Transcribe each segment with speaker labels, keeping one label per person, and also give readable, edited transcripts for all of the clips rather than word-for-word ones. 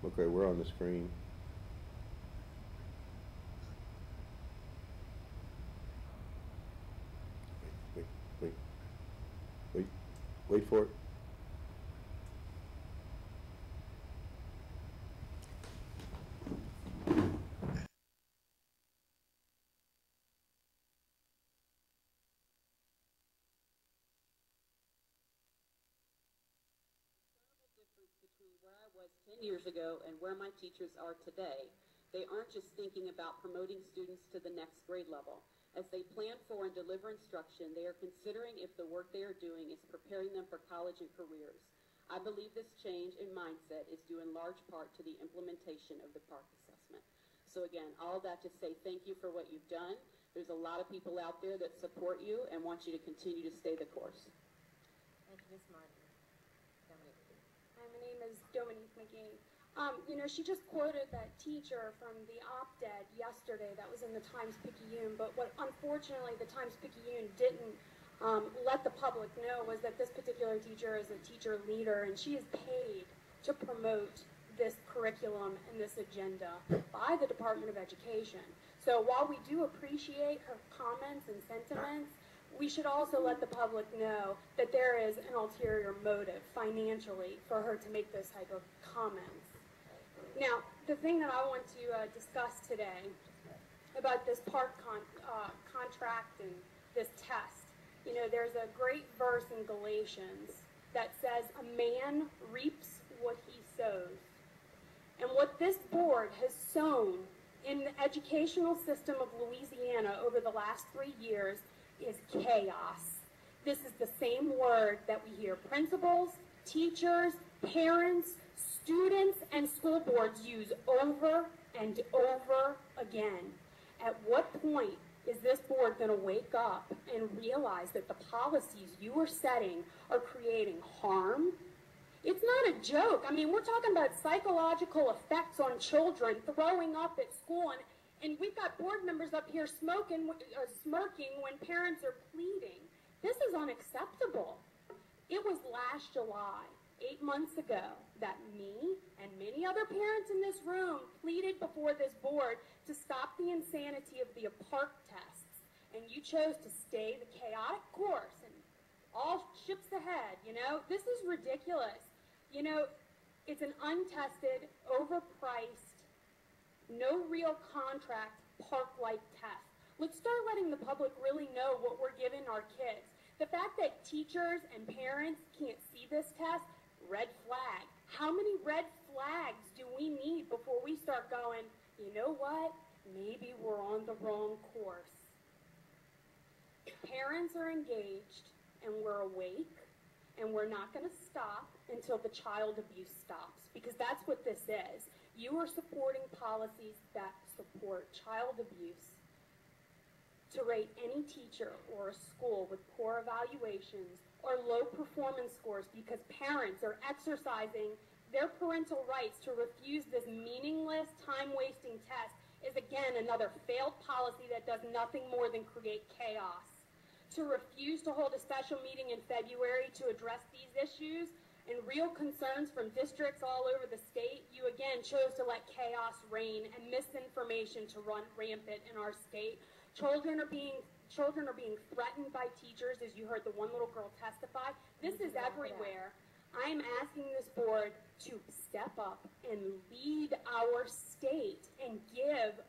Speaker 1: Okay, we're on the screen. Wait, wait, wait, wait for it.
Speaker 2: Between where I was 10 years ago and where my teachers are today. They aren't just thinking about promoting students to the next grade level. As they plan for and deliver instruction, they are considering if the work they are doing is preparing them for college and careers. I believe this change in mindset is due in large part to the implementation of the PARCC assessment. So again, all that to say thank you for what you've done. There's a lot of people out there that support you and want you to continue to stay the course.
Speaker 3: Thank you, Ms. Martin.
Speaker 4: Hi, my name is Dominique McGee. You know, she just quoted that teacher from the op-ed yesterday that was in the Times-Picayune, but what unfortunately the Times-Picayune didn't let the public know was that this particular teacher is a teacher leader, and she is paid to promote this curriculum and this agenda by the Department of Education. So while we do appreciate her comments and sentiments, we should also let the public know that there is an ulterior motive financially for her to make this type of comments. Now, the thing that I want to discuss today about this PARCC contract and this test, you know, there's a great verse in Galatians that says, a man reaps what he sows. And what this board has sown in the educational system of Louisiana over the last 3 years is chaos. This is the same word that we hear principals, teachers, parents, students, and school boards use over and over again. At what point is this board going to wake up and realize that the policies you are setting are creating harm? It's not a joke. I mean, we're talking about psychological effects on children throwing up at school, and we've got board members up here smirking when parents are pleading. This is unacceptable. It was last July, 8 months ago, that me and many other parents in this room pleaded before this board to stop the insanity of the PARCC tests. And you chose to stay the chaotic course and all ships ahead, you know? This is ridiculous. You know, it's an untested, overpriced, no real contract, PARCC-like test. Let's start letting the public really know what we're giving our kids. The fact that teachers and parents can't see this test, red flag. How many red flags do we need before we start going, you know what, maybe we're on the wrong course? Parents are engaged and we're awake, and we're not going to stop until the child abuse stops, because that's what this is. You are supporting policies that support child abuse to rate any teacher or a school with poor evaluations or low performance scores because parents are exercising their parental rights to refuse this meaningless, time-wasting test is, again, another failed policy that does nothing more than create chaos. To refuse to hold a special meeting in February to address these issues and real concerns from districts all over the state, you again chose to let chaos reign and misinformation to run rampant in our state. Children are being threatened by teachers, as you heard the one little girl testify. This is everywhere. I'm asking this board to step up and lead our state and give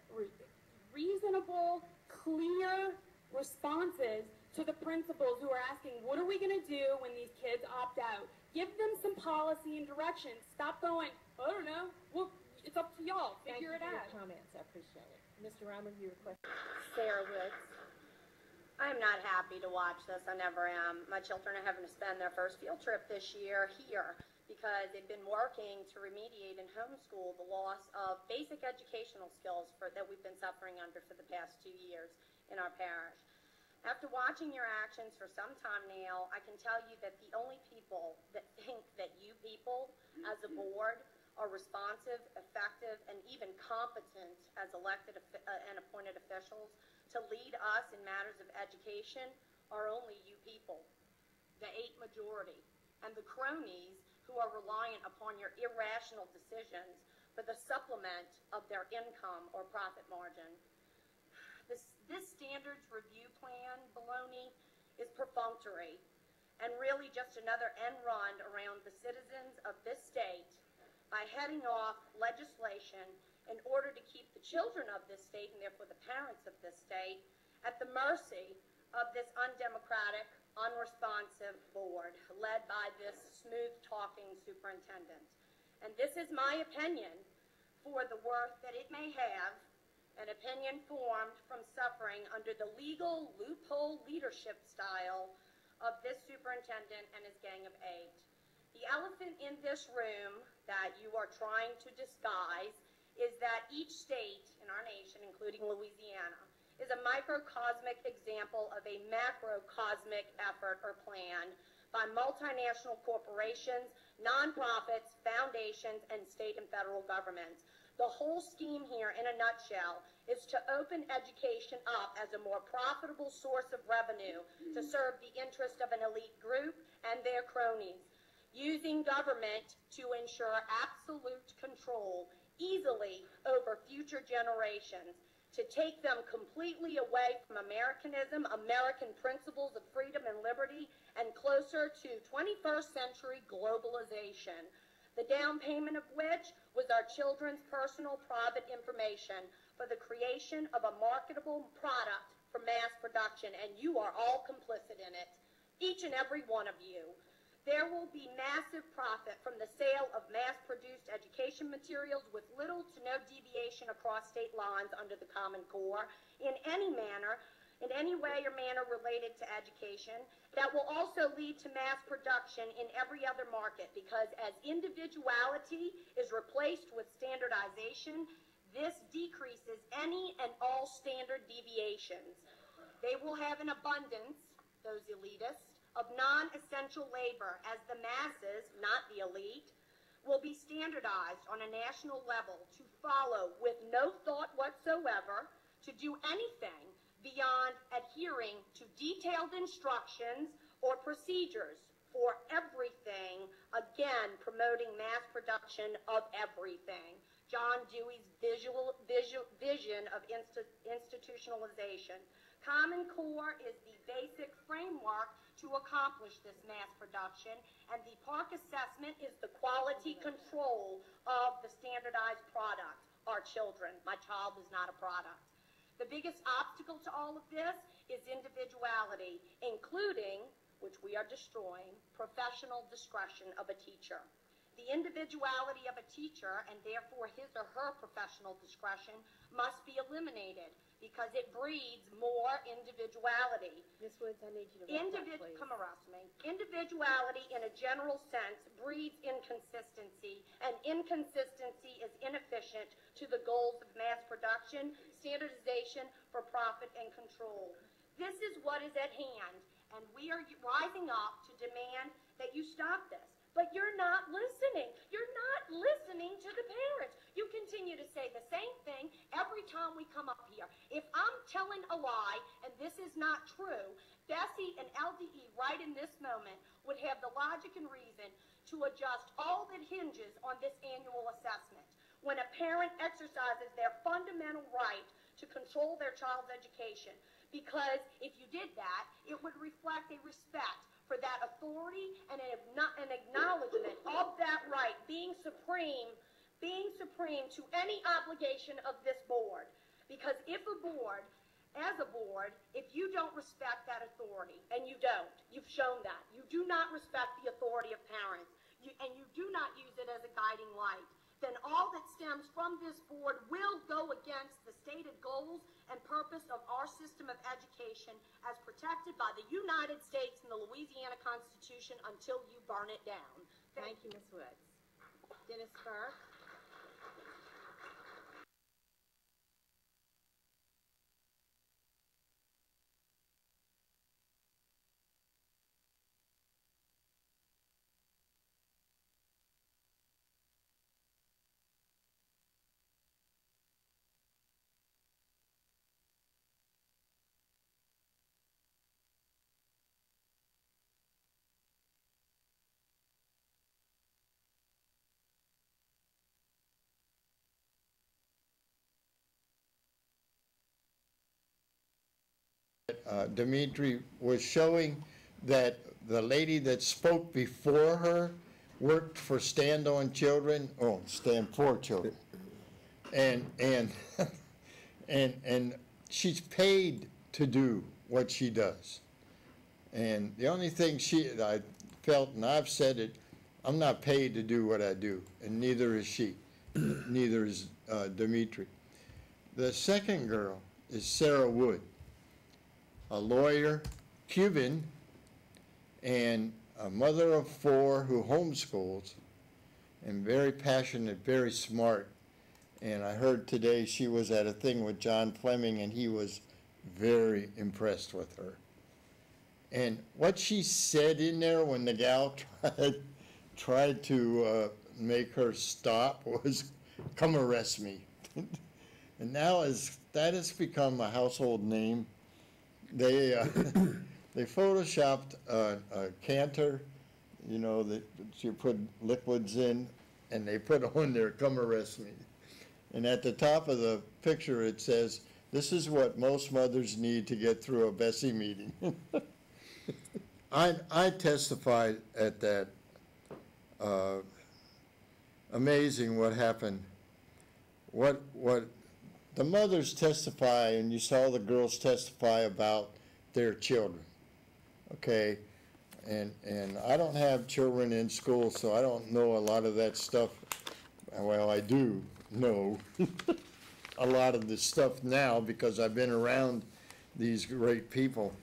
Speaker 4: reasonable, clear responses to the principals who are asking, what are we going to do when these kids opt out? Give them some policy and direction. Stop going, I don't know. Well, it's up to y'all. Figure it out.
Speaker 3: Thank you for your comments. I appreciate it. Mr. Reimer, your question.
Speaker 5: Sarah Woods. I'm not happy to watch this. I never am. My children are having to spend their first field trip this year here because they've been working to remediate and homeschool the loss of basic educational skills that we've been suffering under for the past 2 years in our parish. After watching your actions for some time now, I can tell you that the only people that think that you people as a board are responsive, effective, and even competent as elected and appointed officials to lead us in matters of education are only you people, the 8 majority, and the cronies who are reliant upon your irrational decisions for the supplement of their income or profit margin. This standards review plan baloney is perfunctory and really just another end run around the citizens of this state by heading off legislation in order to keep the children of this state, and therefore the parents of this state, at the mercy of this undemocratic, unresponsive board led by this smooth-talking superintendent. And this is my opinion for the worth that it may have, an opinion formed from suffering under the legal loophole leadership style of this superintendent and his gang of eight. The elephant in this room that you are trying to disguise is that each state in our nation, including Louisiana, is a microcosmic example of a macrocosmic effort or plan by multinational corporations, nonprofits, foundations, and state and federal governments. The whole scheme here, in a nutshell, is to open education up as a more profitable source of revenue to serve the interest of an elite group and their cronies, using government to ensure absolute control easily over future generations, to take them completely away from Americanism, American principles of freedom and liberty, and closer to 21st century globalization, the down payment of which was our children's personal private information for the creation of a marketable product for mass production, and you are all complicit in it, each and every one of you. There will be massive profit from the sale of mass-produced education materials with little to no deviation across state lines under the Common Core in any manner, in any way or manner related to education, that will also lead to mass production in every other market, because as individuality is replaced with standardization, this decreases any and all standard deviations. They will have an abundance, those elitists, of non-essential labor, as the masses, not the elite, will be standardized on a national level to follow with no thought whatsoever to do anything beyond adhering to detailed instructions or procedures for everything, again promoting mass production of everything. John Dewey's vision of institutionalization. Common Core is the basic framework to accomplish this mass production, and the Park assessment is the quality control of the standardized product, our children. My child is not a product. The biggest obstacle to all of this is individuality, including, which we are destroying, professional discretion of a teacher. The individuality of a teacher, and therefore his or her professional discretion, must be eliminated because it breeds more individuality.
Speaker 3: Ms. Woods, I need you to wrap up, please.
Speaker 5: Come around to me. Individuality in a general sense breeds inconsistency, and inconsistency is inefficient to the goals of mass production, standardization for profit and control. This is what is at hand, and we are rising up to demand that you stop this. But you're not listening. You're not listening to the parents. You continue to say the same thing every time we come up here. If I'm telling a lie and this is not true, Bessie and LDE right in this moment would have the logic and reason to adjust all that hinges on this annual assessment. When a parent exercises their fundamental right to control their child's education, because if you did that, it would reflect a respect for that authority and an acknowledgement of that right being supreme to any obligation of this board. Because if a board, as a board, if you don't respect that authority, and you don't, you've shown that, you do not respect the authority of parents, and you do not use it as a guiding light, then all that stems from this board will go against the stated goals and purpose of our system of education as protected by the United States and the Louisiana Constitution until you burn it down.
Speaker 3: Thank you, Ms. Woods. Dennis Burke.
Speaker 6: Dimitri was showing that the lady that spoke before her worked for Stand On Children, Stand For Children. And and she's paid to do what she does. And the only thing I felt, and I've said it, I'm not paid to do what I do, and neither is she. Neither is Dimitri. The second girl is Sarah Wood, a lawyer, Cuban, and a mother of 4 who homeschools, and very passionate, very smart. And I heard today she was at a thing with John Fleming, and he was very impressed with her. And what she said in there when the gal tried to make her stop was, "Come arrest me." And now that has become a household name. They photoshopped a canter, you know, that you put liquids in, and they put on there, "Come arrest me." And at the top of the picture it says, "This is what most mothers need to get through a Bessie meeting." I testified at that. Amazing what happened. What the mothers testify, and you saw the girls testify about their children. Okay, and I don't have children in school, so I don't know a lot of that stuff. Well, I do know a lot of this stuff now because I've been around these great people.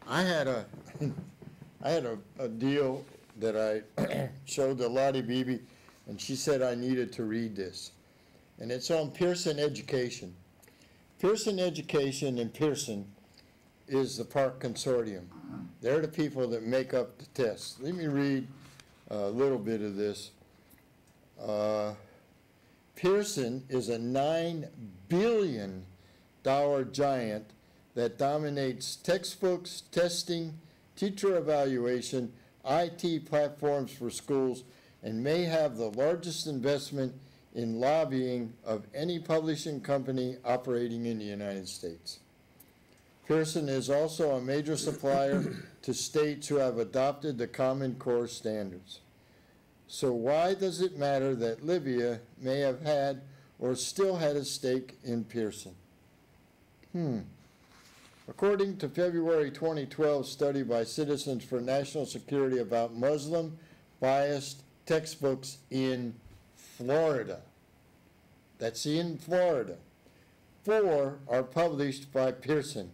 Speaker 6: I had a deal that I showed to Lottie Beebe, and she said I needed to read this. And it's on Pearson Education. Pearson Education and Pearson is the Park Consortium. They're the people that make up the tests. Let me read a little bit of this. Pearson is a $9 billion giant that dominates textbooks, testing, teacher evaluation, IT platforms for schools, and may have the largest investment in lobbying of any publishing company operating in the United States. Pearson is also a major supplier to states who have adopted the Common Core standards. So why does it matter that Libya may have had or still had a stake in Pearson? According to February 2012 study by Citizens for National Security about Muslim-biased textbooks in Florida. That's in Florida. 4 are published by Pearson.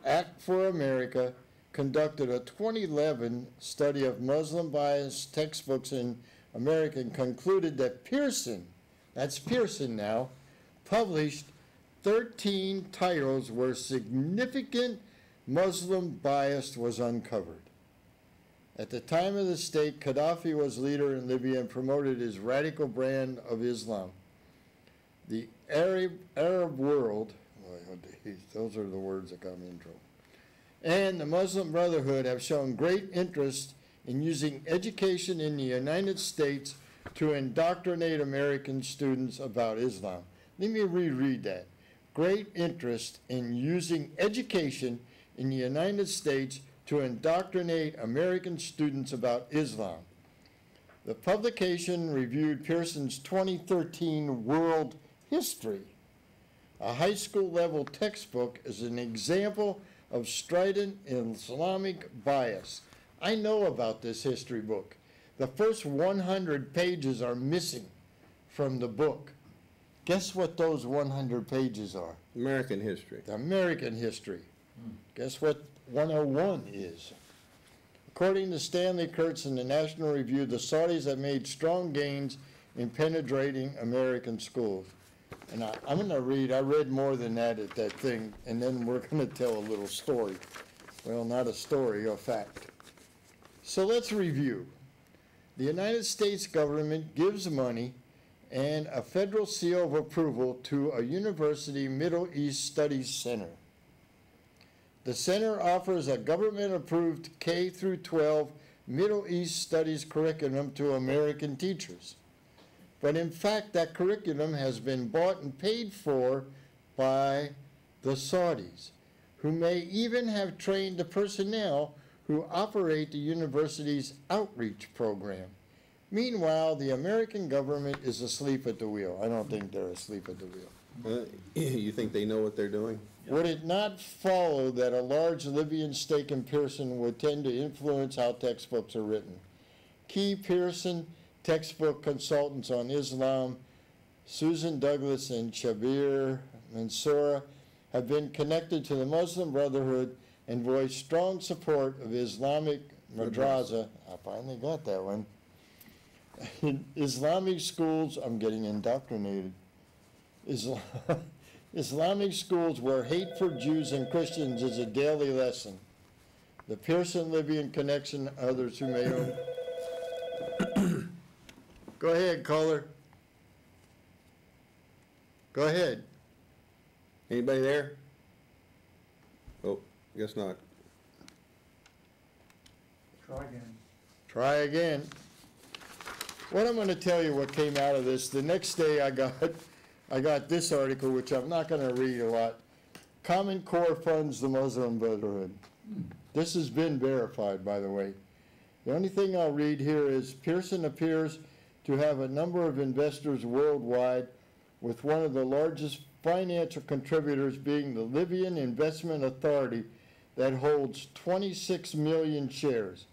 Speaker 6: Act for America conducted a 2011 study of Muslim-biased textbooks in America and concluded that Pearson, that's Pearson now, published 13 titles where significant Muslim bias was uncovered. At the time of the state, Gaddafi was leader in Libya and promoted his radical brand of Islam. The Arab world, those are the words that got me in trouble, and the Muslim Brotherhood have shown great interest in using education in the United States to indoctrinate American students about Islam. Let me reread that. Great interest in using education in the United States to indoctrinate American students about Islam. The publication reviewed Pearson's 2013 World History. A high school level textbook is an example of strident Islamic bias. I know about this history book. The first 100 pages are missing from the book. Guess what those 100 pages are?
Speaker 1: American history.
Speaker 6: The American history. Guess what 101 is? According to Stanley Kurtz in the National Review, the Saudis have made strong gains in penetrating American schools. And I'm going to read, I read more than that at that thing, and then we're going to tell a little story. Well, not a story, a fact. So let's review. The United States government gives money and a federal seal of approval to a university Middle East Studies Center. The center offers a government-approved K through 12 Middle East Studies curriculum to American teachers. But in fact, that curriculum has been bought and paid for by the Saudis, who may even have trained the personnel who operate the university's outreach program. Meanwhile, the American government is asleep at the wheel. I don't think they're asleep at the wheel.
Speaker 1: You think they know what they're doing?
Speaker 6: Would it not follow that a large Libyan stake in Pearson would tend to influence how textbooks are written? Key Pearson textbook consultants on Islam, Susan Douglas and Shabir Mansoura, have been connected to the Muslim Brotherhood and voiced strong support of Islamic madrasa. I finally got that one. In Islamic schools, I'm getting indoctrinated. Islamic schools where hate for Jews and Christians is a daily lesson. The Pearson-Libyan connection, others who may own. Go ahead, caller. Go ahead.
Speaker 1: Anybody there? Oh, guess not.
Speaker 6: Try again. What I'm going to tell you what came out of this, the next day I got this article, which I'm not going to read a lot. Common Core funds the Muslim Brotherhood. This has been verified, by the way. The only thing I'll read here is Pearson appears to have a number of investors worldwide, with one of the largest financial contributors being the Libyan Investment Authority that holds 26 million shares.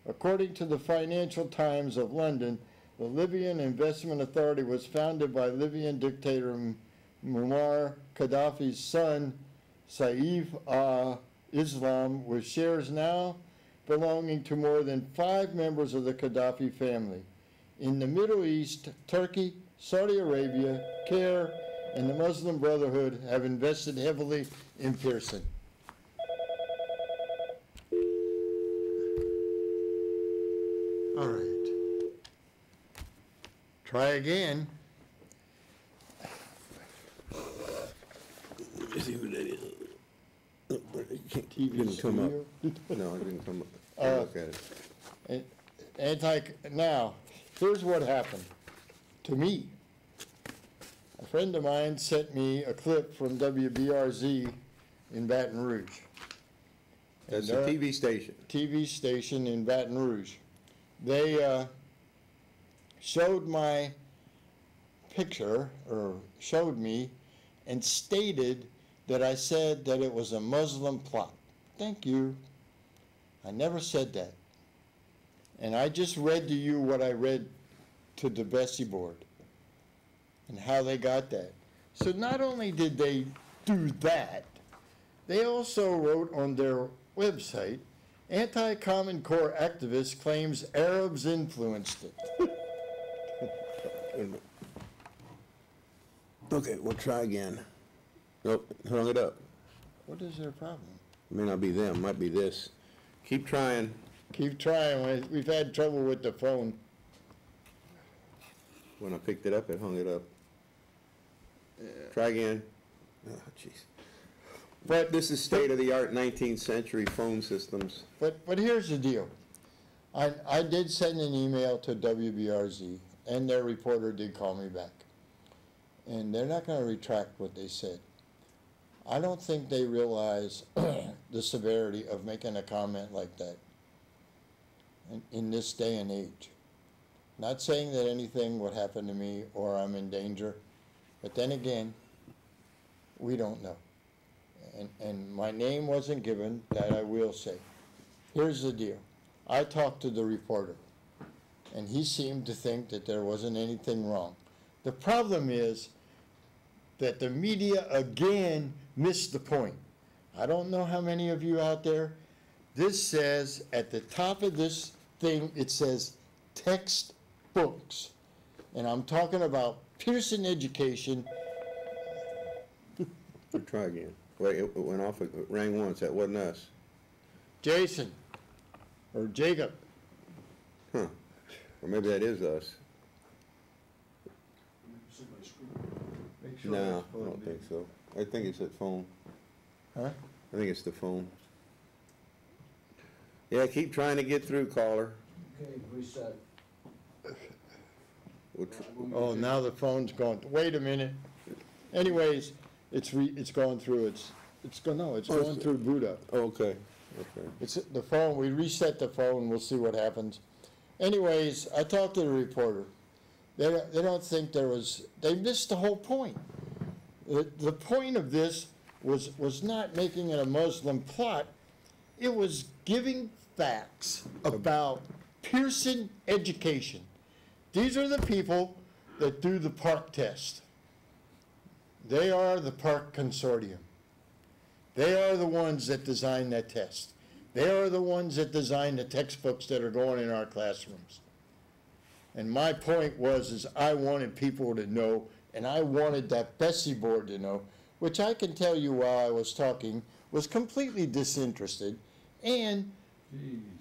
Speaker 6: According to the Financial Times of London, the Libyan Investment Authority was founded by Libyan dictator Muammar Gaddafi's son, Saif al-Islam, with shares now belonging to more than 5 members of the Gaddafi family. In the Middle East, Turkey, Saudi Arabia, CARE, and the Muslim Brotherhood have invested heavily in Pearson. All right. Try again.
Speaker 1: TV didn't come up. No, it didn't come up. Look at it.
Speaker 6: Now, here's what happened to me. A friend of mine sent me a clip from WBRZ in Baton Rouge.
Speaker 1: That's a TV station.
Speaker 6: TV station in Baton Rouge. They showed my picture, or showed me, and stated that I said that it was a Muslim plot. Thank you. I never said that. And I just read to you what I read to the Bessie board and how they got that. So not only did they do that, they also wrote on their website, anti-Common Core activist claims Arabs influenced it.
Speaker 1: Okay, we'll try again. Nope, hung it up.
Speaker 6: What is their problem?
Speaker 1: It may not be them, might be this. Keep trying.
Speaker 6: Keep trying. We've had trouble with the phone.
Speaker 1: When I picked it up, it hung it up. Try again. Oh, jeez. But this is state-of-the-art 19th century phone systems.
Speaker 6: But here's the deal. I did send an email to WBRZ, and their reporter did call me back. And they're not going to retract what they said. I don't think they realize the severity of making a comment like that in this day and age. Not saying that anything would happen to me or I'm in danger, but then again, we don't know. And my name wasn't given, that I will say. Here's the deal. I talked to the reporter, and he seemed to think that there wasn't anything wrong. The problem is that the media again missed the point. I don't know how many of you out there, this says, at the top of this thing, it says textbooks. And I'm talking about Pearson education.
Speaker 1: I'll try again. Wait, it went off, it rang once, that wasn't us.
Speaker 6: Jason, or Jacob.
Speaker 1: Huh, or maybe that is us. No, I don't think so. I think it's that phone.
Speaker 6: Huh?
Speaker 1: I think it's the phone. Yeah, keep trying to get through, caller.
Speaker 7: Okay, reset.
Speaker 6: Oh, now the phone's gone. Wait a minute. Anyways, it's going through going through boot up.
Speaker 1: Okay, okay.
Speaker 6: It's the phone, we reset the phone, we'll see what happens. Anyways, I talked to the reporter. They don't think they missed the whole point. The point of this was not making it a Muslim plot. It was giving facts about Pearson education. These are the people that do the park test. They are the park consortium. They are the ones that design that test. They are the ones that design the textbooks that are going in our classrooms. And my point is I wanted people to know, and I wanted that Bessie board to know, which I can tell you while I was talking, was completely disinterested. And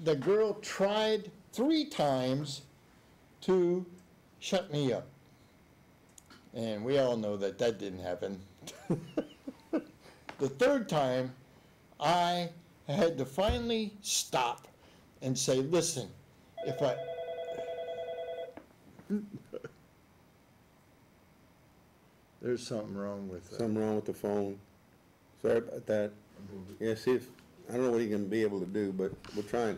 Speaker 6: the girl tried 3 times to shut me up. And we all know that didn't happen. The 3rd time, I had to finally stop and say, listen, if I... There's something wrong with that.
Speaker 1: Something wrong with the phone. Sorry about that. Yeah, see if, I don't know what he's gonna be able to do, but we're trying.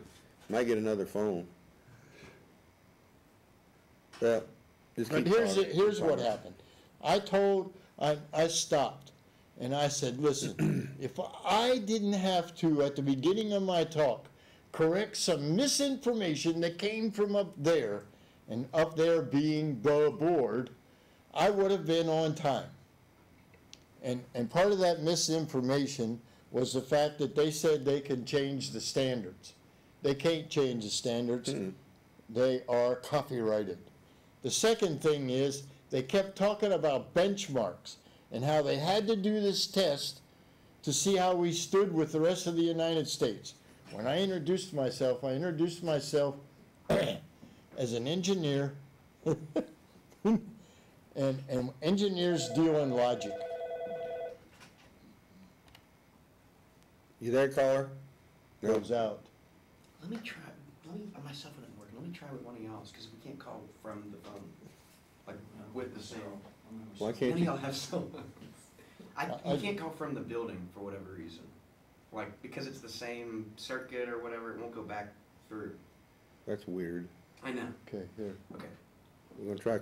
Speaker 1: Might get another phone. Yeah, just
Speaker 6: But
Speaker 1: keep talking.
Speaker 6: here's what happened. I stopped, and I said, listen, if I didn't have to, at the beginning of my talk, correct some misinformation that came from up there, and up there being the board, I would have been on time. And part of that misinformation was the fact that they said they can change the standards. They can't change the standards. They are copyrighted. The second thing is they kept talking about benchmarks and how they had to do this test to see how we stood with the rest of the United States. When I introduced myself as an engineer, and engineers deal in logic.
Speaker 1: You there, caller?
Speaker 6: Goes out.
Speaker 7: Let me, my cell phone isn't working, let me try with one of y'all's, because we can't call from the phone, like, with the same.
Speaker 1: Why
Speaker 7: One
Speaker 1: can't
Speaker 7: of
Speaker 1: you?
Speaker 7: y'all have cell phones. You can't call from the building for whatever reason. Like, because it's the same circuit or whatever, it won't go back through.
Speaker 1: That's weird.
Speaker 7: I know.
Speaker 6: Okay, here.
Speaker 7: Okay.
Speaker 1: We're gonna try.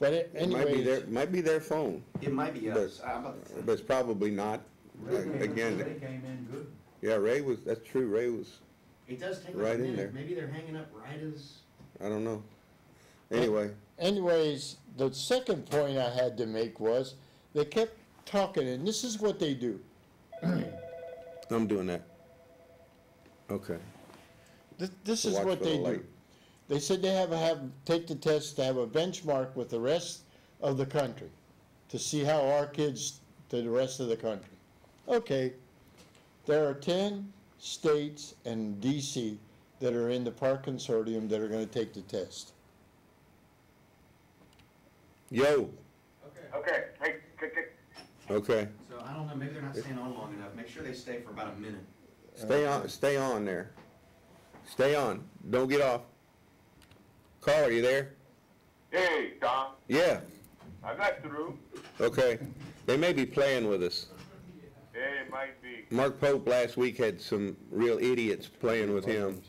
Speaker 6: But
Speaker 1: It
Speaker 6: anyways,
Speaker 1: might be their phone,
Speaker 7: It might be us. I'm about to say.
Speaker 1: but it's probably not. Again,
Speaker 8: Ray came in good.
Speaker 1: yeah, Ray was, that's true, Ray was,
Speaker 7: It does take
Speaker 1: Right
Speaker 7: like a
Speaker 1: in
Speaker 7: minute.
Speaker 1: there.
Speaker 7: Maybe they're hanging up right as.
Speaker 1: I don't know. Anyway,
Speaker 6: anyways, the second point I had to make was they kept talking, and this is what they do.
Speaker 1: I'm doing that. Okay.
Speaker 6: This
Speaker 1: So
Speaker 6: is
Speaker 1: watch
Speaker 6: what
Speaker 1: for
Speaker 6: they
Speaker 1: the
Speaker 6: do.
Speaker 1: light.
Speaker 6: They said they take the test to have a benchmark with the rest of the country, to see how our kids to the rest of the country. Okay, there are 10 states and DC that are in the park consortium that are going to take the test.
Speaker 1: Yo,
Speaker 9: Okay, hey,
Speaker 1: okay.
Speaker 7: So I don't know, maybe they're not staying on long enough. Make sure they stay for about a minute.
Speaker 1: Stay on there. Stay on. Don't get off. Caller, you there?
Speaker 9: hey, Tom,
Speaker 1: Yeah.
Speaker 9: I got through.
Speaker 1: Okay. They may be playing with us.
Speaker 9: Hey, it might be.
Speaker 1: Mark Pope last week had some real idiots playing with him.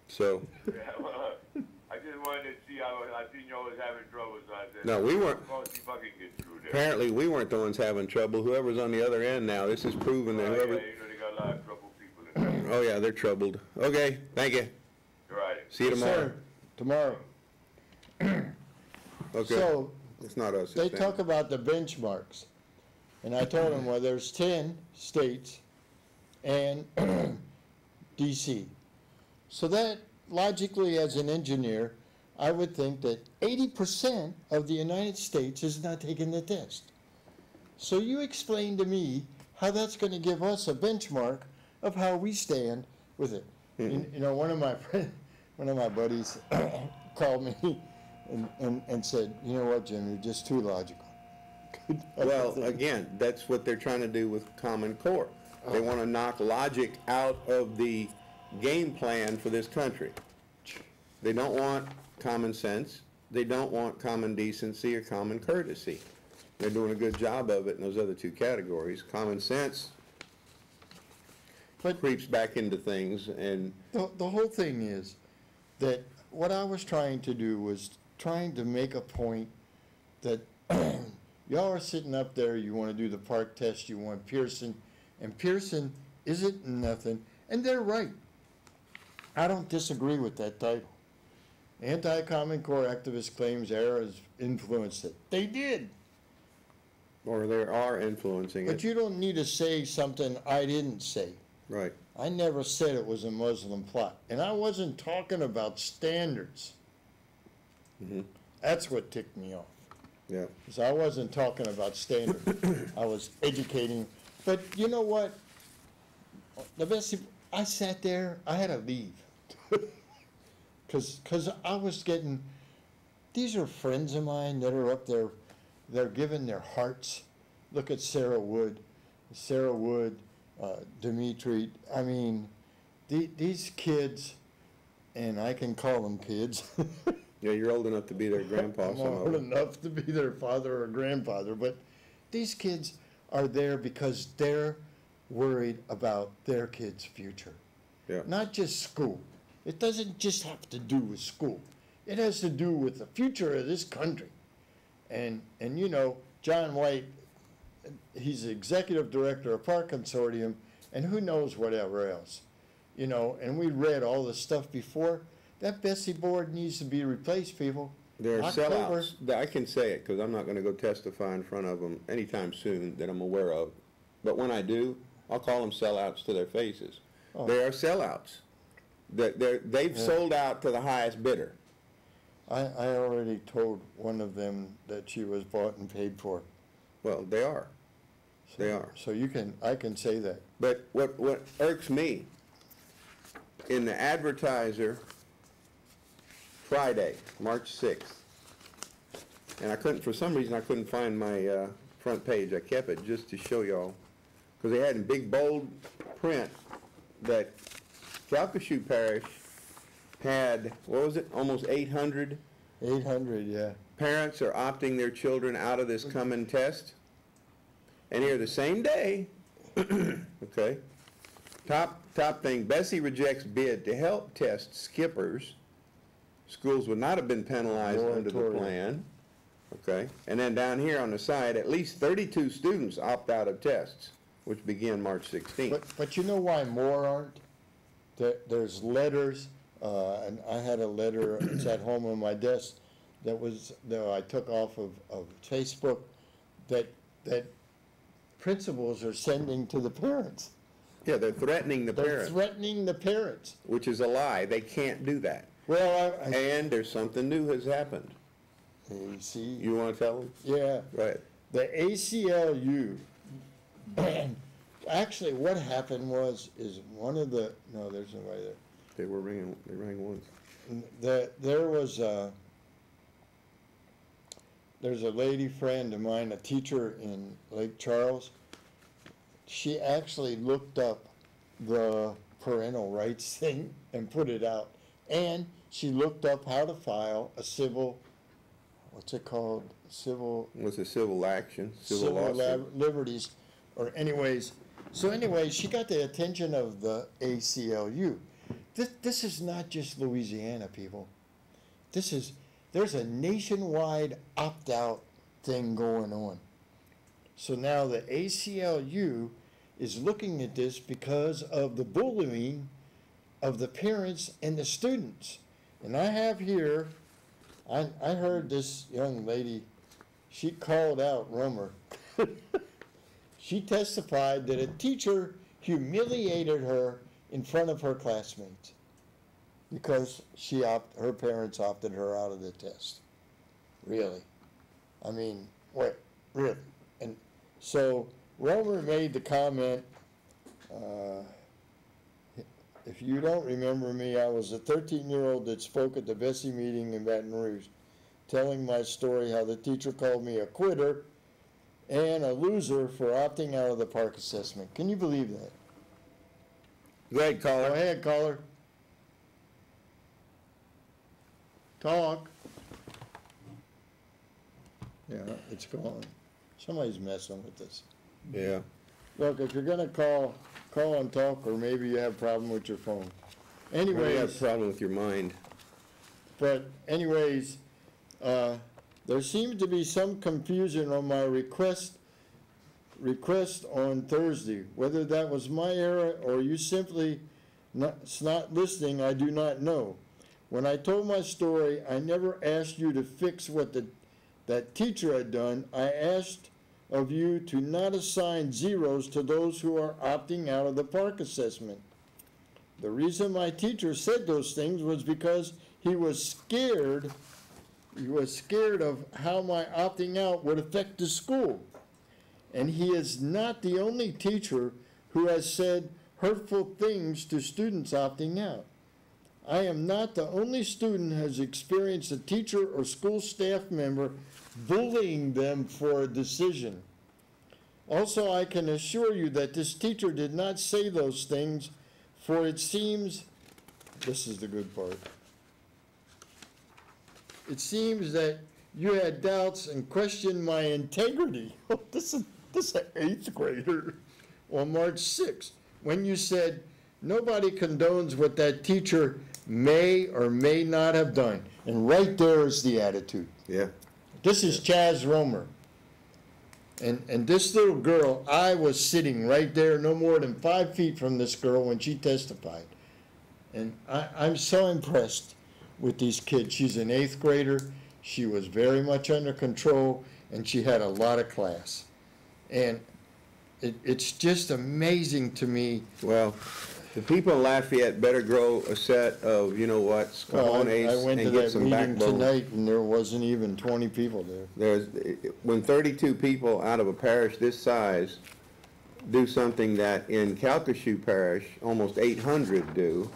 Speaker 1: So,
Speaker 9: Yeah, well, I just wanted to see how, I think y'all was having trouble, so I said.
Speaker 1: No, we weren't.
Speaker 9: Well, see if I can get through there.
Speaker 1: apparently we weren't the ones having trouble. Whoever's on the other end now, this is proving that
Speaker 9: Yeah,
Speaker 1: whoever...
Speaker 9: you know, they got a lot of troubled people in there.
Speaker 1: Oh, yeah, they're troubled. Okay, thank you.
Speaker 9: You're right.
Speaker 1: See you tomorrow.
Speaker 6: Sir, tomorrow.
Speaker 1: Okay.
Speaker 6: So,
Speaker 1: It's not us.
Speaker 6: they
Speaker 1: it's them.
Speaker 6: talk about the benchmarks. And I told them, well, there's 10 states and DC. So that, logically, as an engineer, I would think that 80% of the United States is not taking the test. So you explain to me how that's going to give us a benchmark of how we stand with it. You know, one of my buddies called me and said, you know what, Jim, you're just too logical.
Speaker 1: Well, again, that's what they're trying to do with Common Core. They want to knock logic out of the game plan for this country. They don't want common sense. They don't want common decency or common courtesy. They're doing a good job of it in those other two categories. Common sense creeps back into things, and
Speaker 6: The whole thing is that what I was trying to do was trying to make a point that y'all are sitting up there, you want to do the park test, you want Pearson, and Pearson isn't nothing, and they're right. I don't disagree with that title. Anti-Common Core activist claims error has influenced it. They did.
Speaker 1: or they are influencing
Speaker 6: But
Speaker 1: it.
Speaker 6: you don't need to say something I didn't say.
Speaker 1: Right.
Speaker 6: I never said it was a Muslim plot. And I wasn't talking about standards.
Speaker 1: Mhm.
Speaker 6: That's what ticked me off.
Speaker 1: Yeah.
Speaker 6: Because I wasn't talking about standards. I was educating. But you know what? The best, I sat there, I had to leave. Because I was getting, these are friends of mine that are up there, they're giving their hearts. Look at Sarah Wood, Dimitri. I mean, these kids, and I can call them kids.
Speaker 1: Yeah, you're old enough to be their grandpa.
Speaker 6: I'm
Speaker 1: some of
Speaker 6: old
Speaker 1: them.
Speaker 6: enough to be their father or grandfather, but these kids are there because they're worried about their kids' future.
Speaker 1: Yeah.
Speaker 6: Not just school. It doesn't just have to do with school. It has to do with the future of this country. And you know, John White, he's the executive director of Park Consortium, and who knows whatever else. You know, and we read all the stuff before. That Bessie board needs to be replaced, people.
Speaker 1: There are
Speaker 6: October.
Speaker 1: sellouts. I can say it because I'm not going to go testify in front of them anytime soon that I'm aware of. But when I do, I'll call them sellouts to their faces.
Speaker 6: Oh.
Speaker 1: They are sellouts. They've sold out to the highest bidder.
Speaker 6: I already told one of them that she was bought and paid for.
Speaker 1: Well, they are. They are.
Speaker 6: So I can say that.
Speaker 1: But what irks me, in the Advertiser, Friday, March 6th, and I couldn't, for some reason, I couldn't find my front page. I kept it just to show y'all, because they had in big bold print that Calcasieu Parish had, what was it, almost 800
Speaker 6: 800, yeah.
Speaker 1: parents are opting their children out of this coming test. And here the same day, okay, top thing, Bessie rejects bid to help test skippers. Schools would not have been penalized under the
Speaker 6: Moratorium.
Speaker 1: plan. Okay, and then down here on the side, at least 32 students opt out of tests, which begin March 16th.
Speaker 6: But you know why more aren't? There's letters, and I had a letter, it's at home on my desk, that I took off of Facebook, that principals are sending to the parents.
Speaker 1: Yeah, they're threatening the
Speaker 6: They're
Speaker 1: parents,
Speaker 6: threatening the parents.
Speaker 1: which is a lie. They can't do that.
Speaker 6: Well,
Speaker 1: And there's something new has happened.
Speaker 6: you see,
Speaker 1: You want to tell them?
Speaker 6: yeah.
Speaker 1: Go ahead.
Speaker 6: The ACLU, actually what happened is one of the, no, there's nobody there.
Speaker 1: They rang once.
Speaker 6: There's a lady friend of mine, a teacher in Lake Charles. She actually looked up the parental rights thing and put it out. And she looked up how to file a civil, what's it called?
Speaker 1: What's a civil action? Civil lawsuit.
Speaker 6: Liberties, or anyways. So anyway, she got the attention of the ACLU. This is not just Louisiana, people. There's a nationwide opt-out thing going on. So now the ACLU is looking at this because of the bullying of the parents and the students. And I have here, I heard this young lady, she called out Romer. She testified that a teacher humiliated her in front of her classmates because her parents opted her out of the test. Really. I mean, what, really? And so Romer made the comment, if you don't remember me, I was a 13-year-old that spoke at the Bessie meeting in Baton Rouge, telling my story how the teacher called me a quitter and a loser for opting out of the park assessment. Can you believe that?
Speaker 1: Go ahead, caller.
Speaker 6: Go ahead, caller. Talk. Yeah, it's gone. Somebody's messing with this.
Speaker 1: Yeah.
Speaker 6: Look, if you're gonna call and talk, or maybe you have a problem with your phone.
Speaker 1: Maybe you have a
Speaker 6: Anyways,
Speaker 1: problem with your mind.
Speaker 6: but anyways, there seemed to be some confusion on my request on Thursday. Whether that was my error or you simply not listening, I do not know. When I told my story, I never asked you to fix what that teacher had done. I asked of you to not assign zeros to those who are opting out of the park assessment. The reason my teacher said those things was because he was scared of how my opting out would affect the school. And he is not the only teacher who has said hurtful things to students opting out. I am not the only student who has experienced a teacher or school staff member bullying them for a decision. Also, I can assure you that this teacher did not say those things, for it seems, this is the good part, it seems that you had doubts and questioned my integrity. This is an 8th grader on March 6th, when you said, nobody condones what that teacher may or may not have done. And right there is the attitude.
Speaker 1: Yeah.
Speaker 6: This is Chaz Romer. And this little girl, I was sitting right there, no more than 5 feet from this girl when she testified. And I'm so impressed with these kids. She's an 8th grader. She was very much under control, and she had a lot of class. And it's just amazing to me.
Speaker 1: Well, the people in Lafayette better grow a set of, you know what, cojones
Speaker 6: I went to
Speaker 1: and get
Speaker 6: that
Speaker 1: some
Speaker 6: meeting
Speaker 1: backbone.
Speaker 6: tonight, and there wasn't even 20 people there.
Speaker 1: When 32 people out of a parish this size do something that in Calcasieu Parish, almost 800 do,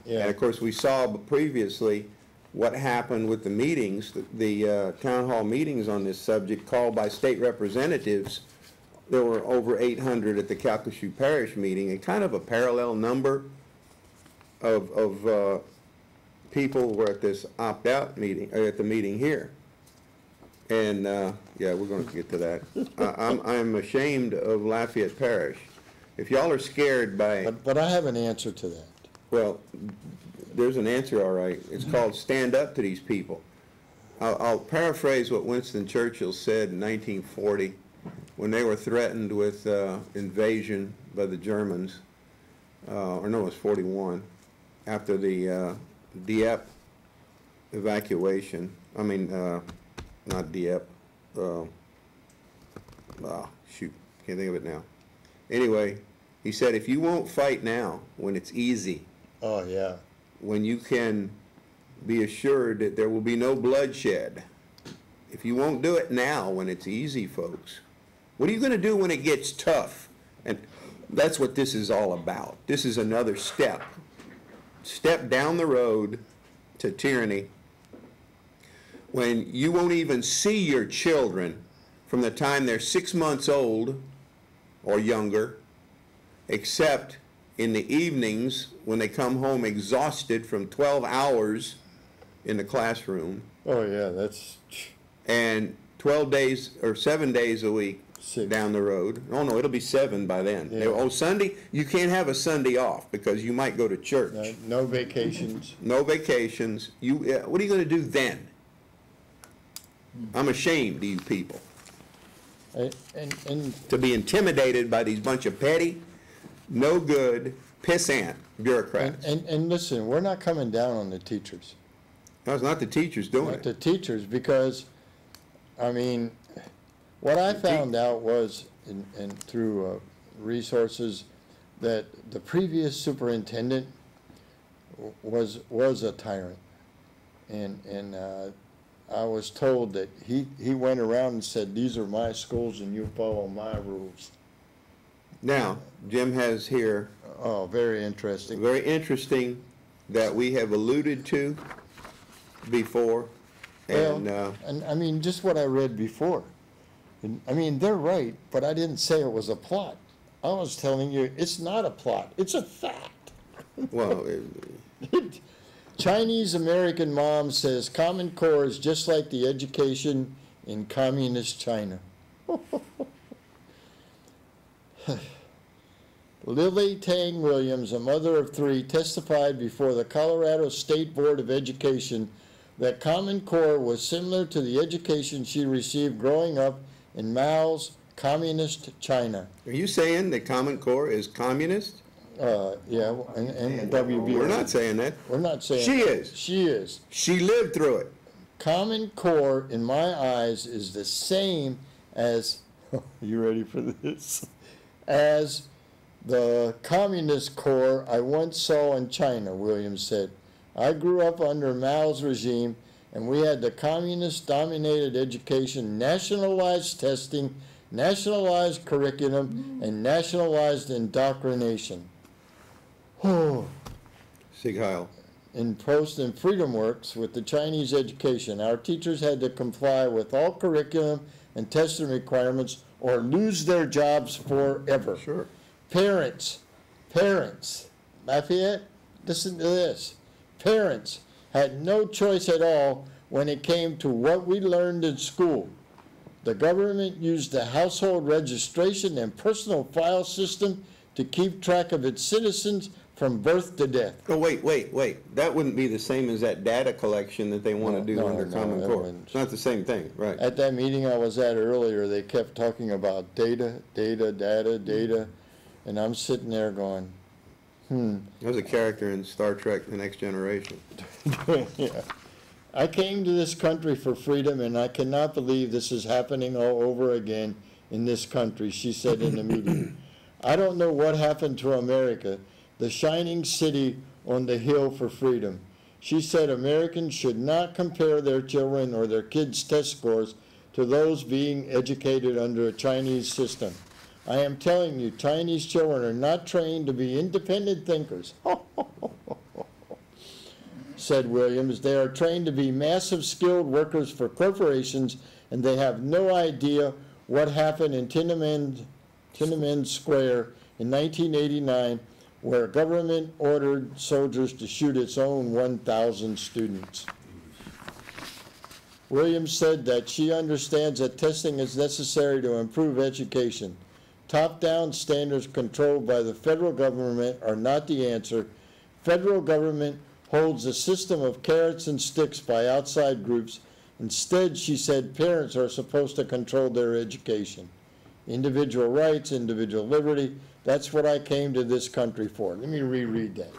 Speaker 6: Yeah.
Speaker 1: and of course, we saw previously what happened with the meetings, the town hall meetings on this subject called by state representatives. There were over 800 at the Calcasieu Parish meeting, and kind of a parallel number of people were at this opt-out meeting, at the meeting here. And, yeah, we're going to get to that. I'm ashamed of Lafayette Parish. If y'all are scared by...
Speaker 6: But I have an answer to that.
Speaker 1: Well, there's an answer, all right. It's called stand up to these people. I'll paraphrase what Winston Churchill said in 1940 when they were threatened with invasion by the Germans, or no, it was 41, after the Dieppe evacuation. I mean, not Dieppe. Shoot, can't think of it now. Anyway, he said, if you won't fight now, when it's easy,
Speaker 6: Oh, yeah.
Speaker 1: when you can be assured that there will be no bloodshed, if you won't do it now when it's easy, folks, what are you going to do when it gets tough? And that's what this is all about. This is another step down the road to tyranny, when you won't even see your children from the time they're 6 months old or younger, except in the evenings when they come home exhausted from 12 hours in the classroom.
Speaker 6: Oh, yeah, that's...
Speaker 1: And 12 days or 7 days a week
Speaker 6: 6.
Speaker 1: down the road. Oh, no, it'll be 7 by then.
Speaker 6: Yeah.
Speaker 1: Oh, Sunday, you can't have a Sunday off because you might go to church.
Speaker 6: No vacations.
Speaker 1: No vacations. What are you going to do then? I'm ashamed of you people.
Speaker 6: And
Speaker 1: To be intimidated by these bunch of petty, no good, pissant bureaucrats.
Speaker 6: and listen, we're not coming down on the teachers.
Speaker 1: No, it's not the teachers doing
Speaker 6: Not
Speaker 1: it.
Speaker 6: the teachers, because, I mean, what I found out was, and through resources, that the previous superintendent was a tyrant. And I was told that he went around and said, these are my schools and you follow my rules.
Speaker 1: Now, Jim has here,
Speaker 6: Oh, very interesting.
Speaker 1: very interesting, that we have alluded to before. And,
Speaker 6: Well, and I mean, just what I read before. And, I mean, they're right, but I didn't say it was a plot. I was telling you, it's not a plot, it's a fact.
Speaker 1: well,
Speaker 6: Chinese American mom says Common Core is just like the education in communist China. Lily Tang Williams, a mother of three, testified before the Colorado State Board of Education that Common Core was similar to the education she received growing up in Mao's communist China.
Speaker 1: Are you saying that Common Core is communist?
Speaker 6: Yeah, and WB.
Speaker 1: We're not saying that.
Speaker 6: We're not saying
Speaker 1: She
Speaker 6: that.
Speaker 1: is.
Speaker 6: She is.
Speaker 1: She lived through it.
Speaker 6: Common Core, in my eyes, is the same as, you ready for this? As the communist core I once saw in China, Williams said. I grew up under Mao's regime, and we had the communist-dominated education, nationalized testing, nationalized curriculum, and nationalized indoctrination.
Speaker 1: Sig Heil.
Speaker 6: In Post and Freedom Works with the Chinese education, our teachers had to comply with all curriculum and testing requirements or lose their jobs forever.
Speaker 1: Sure.
Speaker 6: Parents, Lafayette, listen to this. Parents had no choice at all when it came to what we learned in school. The government used the household registration and personal file system to keep track of its citizens from birth to death.
Speaker 1: Oh, wait. That wouldn't be the same as that data collection that they want to do under Common Core. It's not the same thing, right?
Speaker 6: At that meeting I was at earlier, they kept talking about data, and I'm sitting there going,
Speaker 1: There's a character in Star Trek: The Next Generation.
Speaker 6: Yeah. I came to this country for freedom, and I cannot believe this is happening all over again in this country, she said in the meeting. I don't know what happened to America, the shining city on the hill for freedom. She said Americans should not compare their children or their kids' test scores to those being educated under a Chinese system. I am telling you, Chinese children are not trained to be independent thinkers, said Williams. They are trained to be massive skilled workers for corporations, and they have no idea what happened in Tiananmen Square in 1989, where government ordered soldiers to shoot its own 1,000 students. Williams said that she understands that testing is necessary to improve education. Top-down standards controlled by the federal government are not the answer. Federal government holds a system of carrots and sticks by outside groups. Instead, she said, parents are supposed to control their education. Individual rights, individual liberty, that's what I came to this country for. Let me reread that.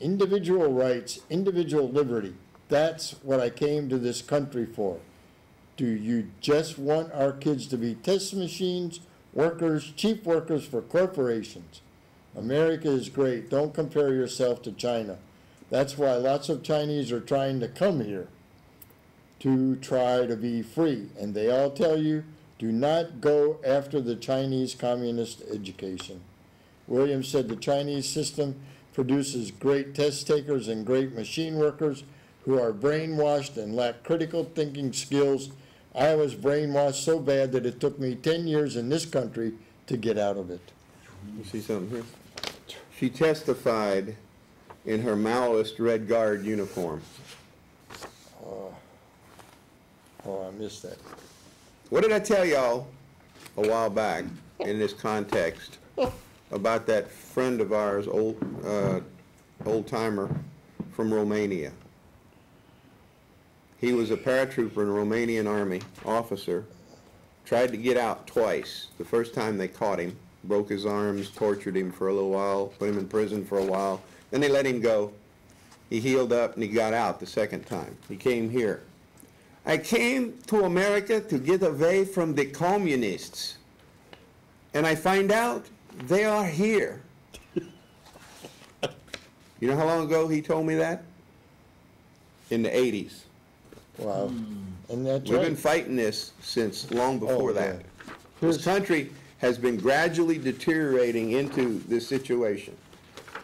Speaker 6: Individual rights, individual liberty, that's what I came to this country for. Do you just want our kids to be test machines, workers, cheap workers for corporations? America is great. Don't compare yourself to China. That's why lots of Chinese are trying to come here to try to be free. And they all tell you, do not go after the Chinese communist education. Williams said the Chinese system produces great test takers and great machine workers who are brainwashed and lack critical thinking skills. I was brainwashed so bad that it took me 10 years in this country to get out of it.
Speaker 1: You see something here? She testified in her Maoist Red Guard uniform.
Speaker 6: Oh, I missed that.
Speaker 1: What did I tell y'all a while back in this context about that friend of ours, old-timer from Romania? He was a paratrooper in the Romanian army, officer, tried to get out twice. The first time they caught him, broke his arms, tortured him for a little while, put him in prison for a while. Then they let him go. He healed up and he got out the second time. He came here. I came to America to get away from the communists. And I find out they are here. You know how long ago he told me that? In the 80s.
Speaker 6: Wow. And that's
Speaker 1: We've
Speaker 6: right.
Speaker 1: been fighting this since long before that.
Speaker 6: Yeah.
Speaker 1: This country has been gradually deteriorating into this situation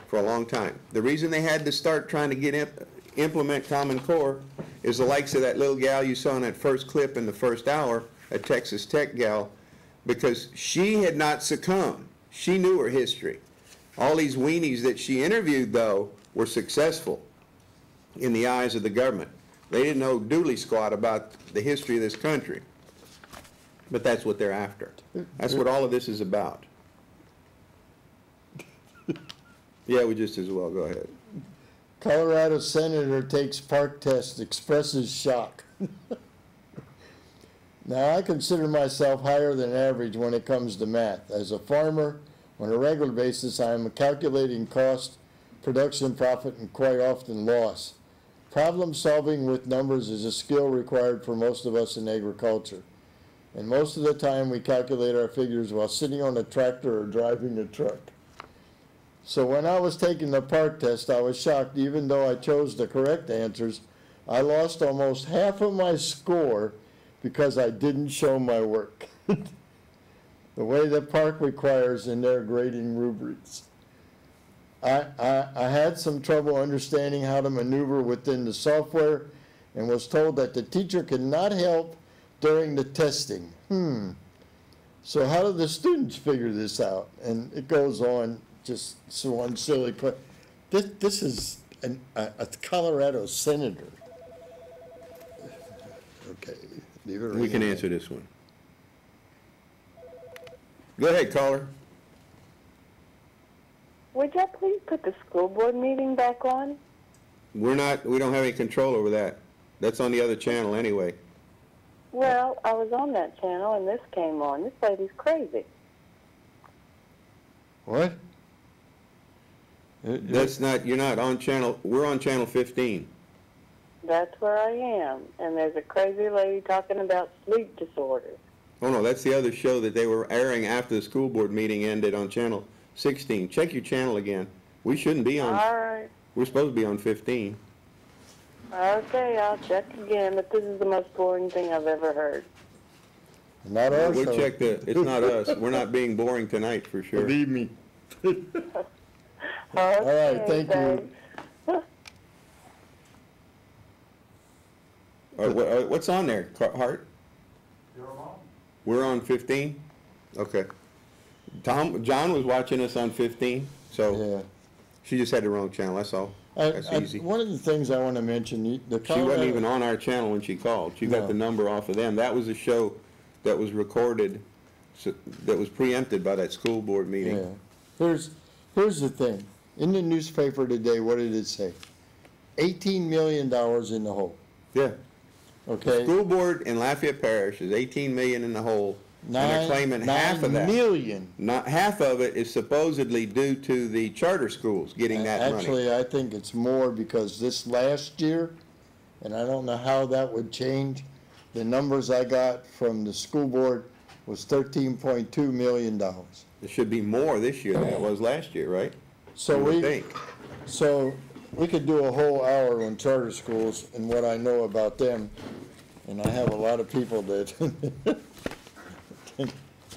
Speaker 1: for a long time. The reason they had to start trying to implement Common Core is the likes of that little gal you saw in that first clip in the first hour, a Texas Tech gal, because she had not succumbed. She knew her history. All these weenies that she interviewed, though, were successful in the eyes of the government. They didn't know dooley squat about the history of this country. But that's what they're after. That's what all of this is about. Yeah, we just as well, go ahead.
Speaker 6: Colorado senator takes park test, expresses shock. Now, I consider myself higher than average when it comes to math. As a farmer, on a regular basis, I am calculating cost, production, profit, and quite often loss. Problem solving with numbers is a skill required for most of us in agriculture. And most of the time, we calculate our figures while sitting on a tractor or driving a truck. So when I was taking the park test, I was shocked. Even though I chose the correct answers, I lost almost half of my score because I didn't show my work. The way the park requires in their grading rubrics. I had some trouble understanding how to maneuver within the software and was told that the teacher could not help during the testing. So how do the students figure this out? And it goes on, just so one silly question. This is a Colorado senator. Okay, leave it.
Speaker 1: We can answer this one. Go ahead, caller.
Speaker 8: Would y'all please put the school board meeting back on?
Speaker 1: We don't have any control over that. That's on the other channel anyway.
Speaker 8: Well, I was on that channel and this came on. This lady's crazy.
Speaker 6: What?
Speaker 1: That's not, you're not on channel, we're on channel 15.
Speaker 8: That's where I am. And there's a crazy lady talking about sleep disorders.
Speaker 1: Oh no, that's the other show that they were airing after the school board meeting ended on channel 16. Check your channel again. We shouldn't be on.
Speaker 8: All right.
Speaker 1: We're supposed to be on 15.
Speaker 8: Okay, I'll check again, but this is the most boring thing I've ever heard.
Speaker 6: Not us.
Speaker 1: We'll check it's not us. We're not being boring tonight for sure.
Speaker 6: Believe me.
Speaker 8: Okay,
Speaker 6: All right, thank you.
Speaker 1: What's on there, Hart? We're on 15? Okay. John was watching us on 15, so
Speaker 6: Yeah.
Speaker 1: she just had the wrong channel, that's all. That's easy.
Speaker 6: One of the things I want to mention,
Speaker 1: She wasn't even on our channel when she called. She got the number off of them. That was a show that was recorded, that was preempted by that school board meeting.
Speaker 6: Yeah. Here's the thing. In the newspaper today, what did it say? $18 million in the hole.
Speaker 1: Yeah.
Speaker 6: Okay.
Speaker 1: The school board in Lafayette Parish is 18 million in the hole, and they're claiming half of that.
Speaker 6: 9 million.
Speaker 1: Not half of it is supposedly due to the charter schools getting that money.
Speaker 6: Actually, I think it's more because this last year, and I don't know how that would change, the numbers I got from the school board was $13.2 million.
Speaker 1: It should be more this year than it was last year, right?
Speaker 6: So
Speaker 1: You would think.
Speaker 6: So we could do a whole hour on charter schools and what I know about them, and I have a lot of people that,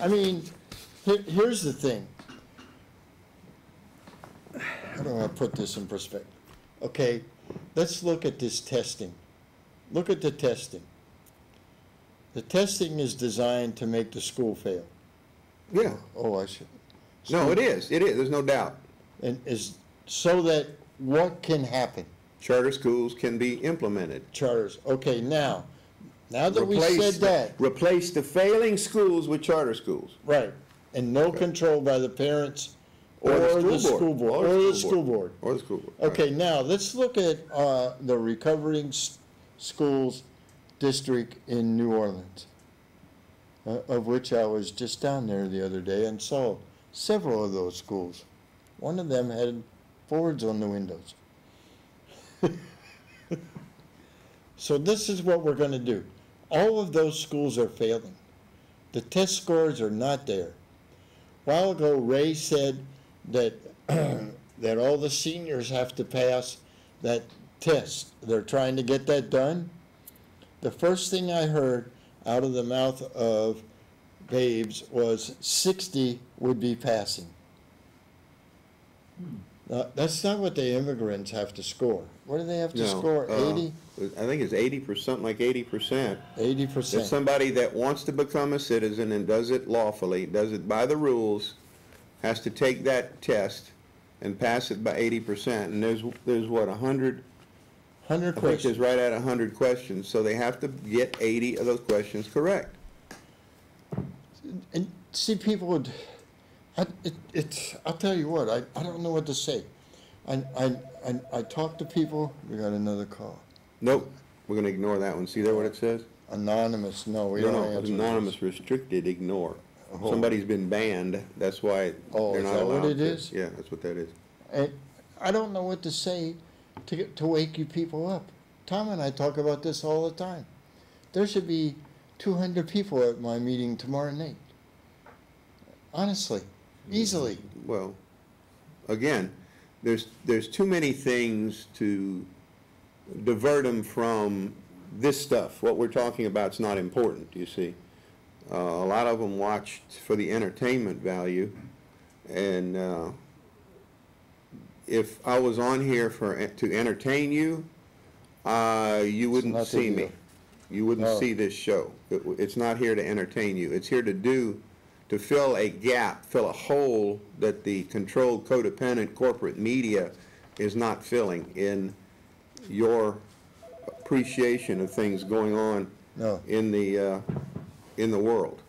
Speaker 6: I mean, here's the thing. How do I put this in perspective? Okay, let's look at this testing. Look at the testing. The testing is designed to make the school fail.
Speaker 1: Yeah.
Speaker 6: Oh, I should.
Speaker 1: No, it is. It is. There's no doubt.
Speaker 6: And is so that what can happen?
Speaker 1: Charter schools can be implemented.
Speaker 6: Charters. Okay, now that we said that.
Speaker 1: Replace the failing schools with charter schools.
Speaker 6: Right. And no control by the parents or the school board. Or the school board.
Speaker 1: Or the school board.
Speaker 6: Okay, now let's look at the Recovering Schools District in New Orleans, of which I was just down there the other day and saw several of those schools. One of them had boards on the windows. So this is what we're going to do. All of those schools are failing. The test scores are not there. A while ago, Ray said that that all the seniors have to pass that test. They're trying to get that done. The first thing I heard out of the mouth of Babes was 60 would be passing. That's not what the immigrants have to score. What do they have to score, 80?
Speaker 1: I think it's 80%, something like 80%.
Speaker 6: 80%.
Speaker 1: If somebody that wants to become a citizen and does it lawfully, does it by the rules, has to take that test and pass it by 80%. And there's what, 100?
Speaker 6: 100
Speaker 1: I think
Speaker 6: questions.
Speaker 1: there's right at 100 questions, so they have to get 80 of those questions correct.
Speaker 6: And see, people would, I'll tell you what, I don't know what to say. I talk to people, we got another call.
Speaker 1: Nope, we're gonna ignore that one. See there what it says?
Speaker 6: Anonymous, no, we
Speaker 1: No,
Speaker 6: don't
Speaker 1: no,
Speaker 6: answer
Speaker 1: anonymous, restricted, ignore.
Speaker 6: Oh.
Speaker 1: Somebody's been banned, that's why
Speaker 6: Oh,
Speaker 1: they're
Speaker 6: is
Speaker 1: not
Speaker 6: that
Speaker 1: allowed
Speaker 6: what it
Speaker 1: to.
Speaker 6: is?
Speaker 1: Yeah, that's what that is.
Speaker 6: And I don't know what to say to wake you people up. Tom and I talk about this all the time. There should be 200 people at my meeting tomorrow night. Honestly, easily.
Speaker 1: Well, again, there's too many things to divert them from this stuff. What we're talking about is not important, you see. A lot of them watch for the entertainment value, and if I was on here to entertain you, you wouldn't
Speaker 6: not
Speaker 1: see
Speaker 6: the
Speaker 1: me.
Speaker 6: deal.
Speaker 1: You wouldn't
Speaker 6: Oh.
Speaker 1: see this show. It's not here to entertain you. It's here to fill a gap, fill a hole that the controlled, codependent corporate media is not filling in your appreciation of things going on
Speaker 6: No.
Speaker 1: in the world.